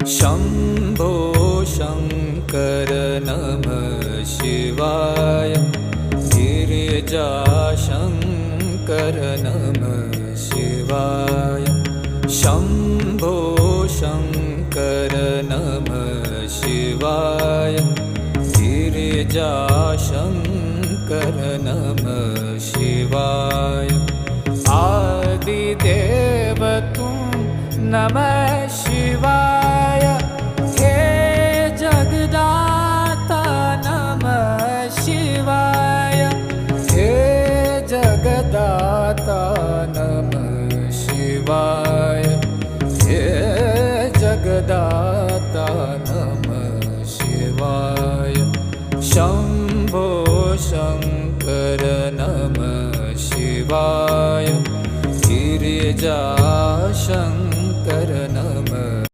शम्भो शङ्कर नमः शिवाय। गिरिजाशङ्कर नमः शिवाय। शम्भो शङ्कर नमः शिवाय। गिरिजाशङ्कर नमः शिवाय। आदिदेव तुम नमः शिवाय। हे जगदाता नमः शिवाय। हे जगदाता नमः शिवाय। हे जगदाता नमः शिवाय। शम्भो शङ्कर नमः शिवाय। गिरिजाशङ्कर